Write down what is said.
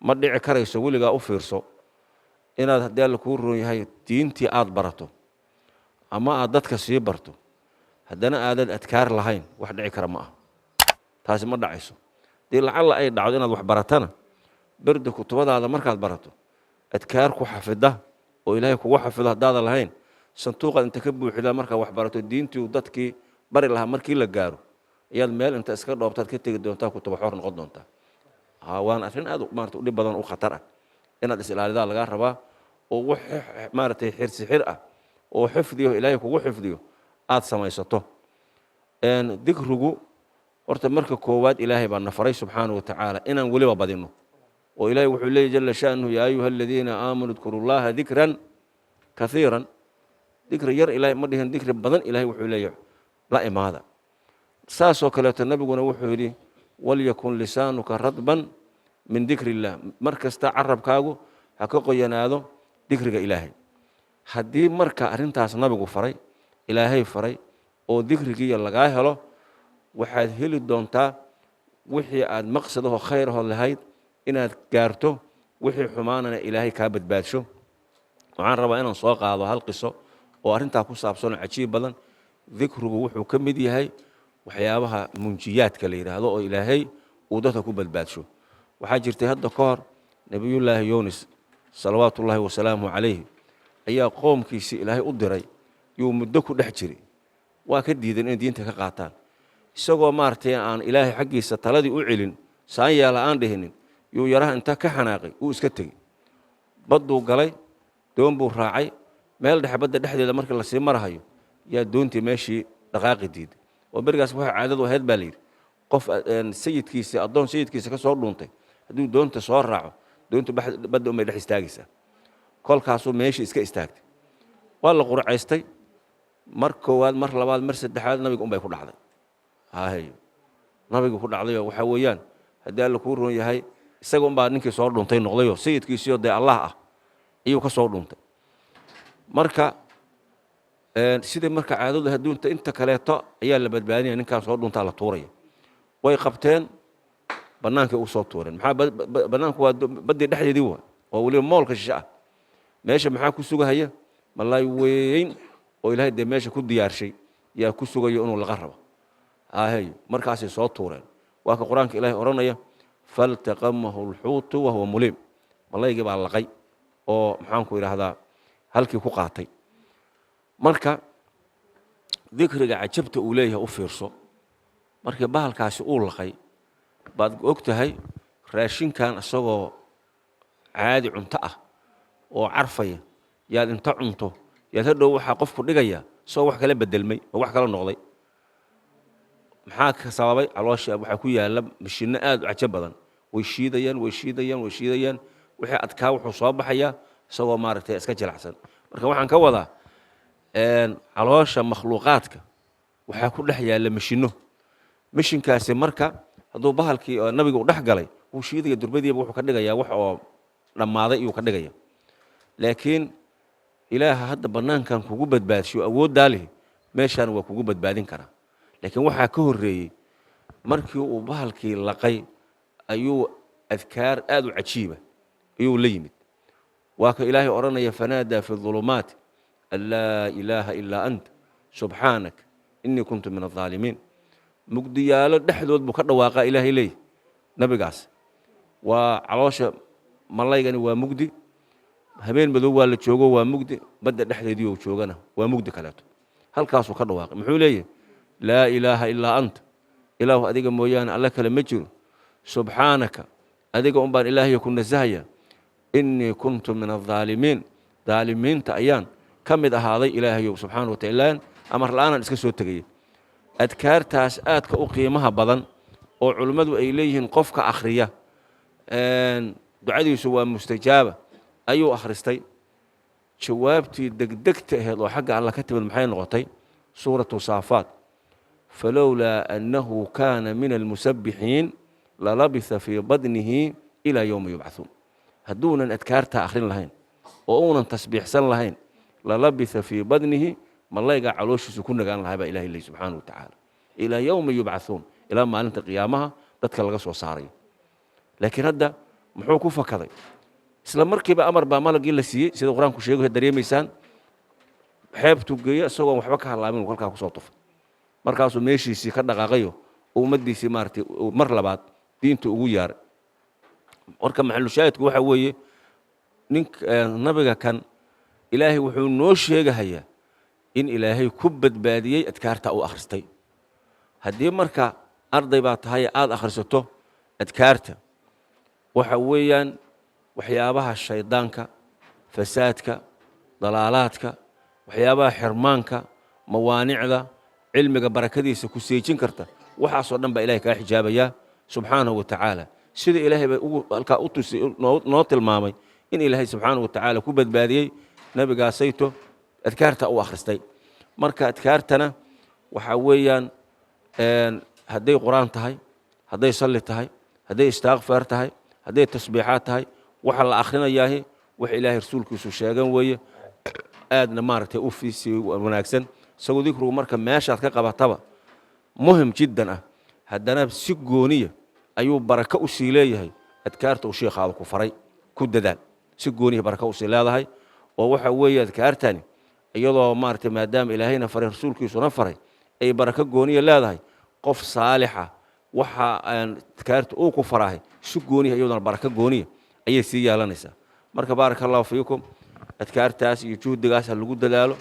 ma dhici karayso weligaa u fiirso inaad haddii alla kuu roon yahay diintii aad barato ama aad dadka sii barto haddana aadad adkaar lahayn wax dhici kara ma aha taasi ma dhacayso dii lacalla ay dhacdo inaad wax baratana berda kutubadaada markaad barato adkaar ku xafida oo ilaahay kugu xafido haddaadan lahayn santuuqaad inta ka buuxida markaa wax barato diintii dadkii bari lahaa markii la gaaro ayaad meel inta iska dhoobtaad ka tegi doontaa kutuba xor noqon doontaa waan arrin aad maarata u dhib badan u khatar ah inaad is-ilaalidaa lagaa rabaa oo wax maaragtay xirsi xir ah oo xifdiyo ilaahay kugu xifdiyo aad samaysato dikrigu horta marka koowaad ilaahay baa na faray subxaanahu watacaala inaan weliba badinno oo ilaahay wuxuu leeyahy jalla sha'nuhu yaa ayuha aladiina aamanuu udkuru llaha dikran kaiiran dikri yar ilaahay ma dhihin dikri badan ilaahay wuxuu leeyahay la imaada saasoo kaleeto nabiguna wuxuu yidhi walyakun lisaanuka radban min dikri illaah mar kasta carabkaagu ha ka qoyanaado dikriga ilaahay haddii marka arrintaas nabigu faray ilaahay faray oo dikrigiiya lagaa helo waxaad heli doontaa wixii aad maqsadaho khayrahood lahayd inaad gaarto wixii xumaanana ilaahay kaa badbaadsho waxaan rabaa inaan soo qaado hal qiso oo arrintaa ku saabsanoo cajiib badan dikrigu wuxuu ka mid yahay waxyaabaha munjiyaadka la yidhaahdo oo ilaahay uu dadka ku badbaadsho waxaa jirtay hadda ka hor nebiyullaahi yunis salawaatullaahi wasalaamu calayhi ayaa qoomkiisii ilaahay u diray yuu muddo ku dhex jiri waa ka diidan inay diinta ka qaataan isagoo maaragtay aan ilaahay xaggiisa taladii u celin saan yaala aan dhihinin yuu yaraha inta ka xanaaqay uu iska tegey badduu galay doon buu raacay meel dhexe badda dhexdeeda markii lasii marahayo yaa doontii meeshii dhaqaaqi diiday oo berigaas waxay caadadu ahayd baa layidhi qof sayidkiisa addoon sayidkiisa ka soo dhuuntay hadduu doonta soo raaco doontu badda unbay dhex istaagaysaa kolkaasuu meeshii iska istaagtay waa la qurcaystay mar koowaad mar labaad mar saddexaad nabiga unbay ku dhacday nabigu ku dhacdayoo waxaa weeyaan haddii alla kuu roon yahay isaga unbaa ninkii soo dhuuntay noqdayoo sayidkiisiyo dee allah ah ayuu ka soo dhuuntay marka sidai marka caadadu adduunta inta kaleeto ayaa la badbaadinaya ninkaan soo dhuntaa la tuuraya way qabteen bannaankay u soo tuureen maxaa bannaanku waa baddii dhexdeedii waa oo weliba moolka shishe ah meesha maxaa ku sugahaya malaay weyn oo ilaahay dee meesha ku diyaarshay yaa ku sugayo inuu laga rabo markaasay soo tuureen waa ka qur-aanka ilaahay odhanaya faltaqamahu alxuutu wahuwa muliim malaygii baa laqay oo maxaanku idhaahdaa halkii ku qaatay marka dikriga cajabta uu leeyahay u fiirso markii bahalkaasi uu laqay baad og tahay raashinkan isagoo caadi cunto ah oo carfaya yaad inta cunto yaad hadhow waxaa qofku dhigaya isagoo wax kala bedelmay oo wax kala noqday maxaa ka sababay caloosha waxaa ku yaalla mashiinno aad u cajab badan way shiidayaan wixii adkaa wuxuu soo baxayaa isagoo maaragtay iska jilacsan marka waxaan ka wadaa caloosha makhluuqaadka waxaa ku dhex yaalla mashinkaasi marka hadduu bahalkii nabiga u dhex galay wuu shiidaya durbadiiba wuxuu ka dhigayaa wax oo dhammaaday iyuu ka dhigaya laakiin ilaaha hadda bannaankan kugu badbaadshiyo awooddaa leh meeshaan waa kugu badbaadin karaa laakiin waxaa ka horreeyey markii uu bahalkii laqay ayuu adkaar aad u cajiiba ayuu la yimid waa ka ilaahay odhanaya fanaadaa fi ulumaati an laa ilaaha ilaa anta subxaanak innii kuntu min aaalimiin mugdiyaalo dhexdood buu ka dhawaaqaa ilaahay leeyahy nabigaas waa caloosha malaygani waa mugdi habeen madow waa la joogo waa mugdi badda dhexdeedii ou joogana waa mugdi kaleeto halkaasuu ka dhawaaqay muxuu leeyahay laa ilaaha ilaa anta ilaahu adiga mooyaane alle kale ma jiro subxaanaka adiga un baan ilaahiya ku nasahaya innii kuntu min aaalimiin daalimiinta ayaan ka mid ahaaday ilaahayow subxaana wa tacaala amar la'aanaan iska soo tegaya adkaartaas aadka u qiimaha badan oo culimmadu ay leeyihiin qofka akhriya ducadiisu waa mustajaaba ayuu akhristay jawaabtii degdegta ahayd oo xagga alla ka timid maxay noqotay suuratu saafaat falowlaa annahu kaana min almusabbixiin lalabisa fii badnihi ilaa yowmi yubcahuun hadduunan adkaartaa akhrin lahayn oo uunan tasbiixsan lahayn lalabisa fii badnihi malaygaa calooshiisu ku nagaan lahaa baa ilahay leeyahy subxaana wa tacaala ilaa yowmi yubcahuun ilaa maalinta qiyaamaha dadka laga soo saarayo laakiin hadda muxuu ku fakaday isla markiiba amar baa malagii la siiyey sida qur-aanku sheegayo dareemaysaan xeebtuu geeyo isagoon waxba ka halaamin halkaa kusoo tufay markaasuu meeshiisii ka dhaqaaqayo ummaddiisii maaragtay mar labaad diinta ugu yaaray marka maxalushaahidku waxa weeye nabiga kan ilaahay wuxuu noo sheegahayaa in ilaahay ku badbaadiyey adkaarta uu akhristay haddii marka arday baa tahay aad akhrisato adkaarta waxa weeyaan waxyaabaha shaydaanka fasaadka dalaalaadka waxyaabaha xirmaanka mawaanicda cilmiga barakadiisa ku seejin karta waxaasoo dhan baa ilahay kaa xijaabayaa subxaanahu wa tacaala sida ilaahay baa halkaa u tusi noo tilmaamay in ilaahay subxaanahu wa tacaala ku badbaadiyey nabigaasayto adkaarta uu akhristay marka adkaartana waxaa weeyaan hadday qur-aan tahay hadday salli tahay hadday istighfaar tahay hadday tasbiixaad tahay waxa la akrinayaahi wax ilaahay rasuulkiisu sheegan weeye aadna maaragtay u fiisi wanaagsan isagoo dikrigu marka meeshaad ka qabataba muhim jiddan ah haddana si gooniya ayuu barako u sii leeyahay adkaarta uu sheekhaada ku faray ku dadaal si gooniya barako u sii leedahay oo waxa weeye adkaartani iyadoo maaragtay maadaama ilaahayna faray rasuulkiisuna faray ay barako gooniya leedahay qof saalixa waxa adkaarta uu ku farahay si gooniya iyadoo barako gooniya ayay sii yeelanaysaa marka baaraka allahu fiikum adkaartaas iyo juhdigaas lagu dadaalo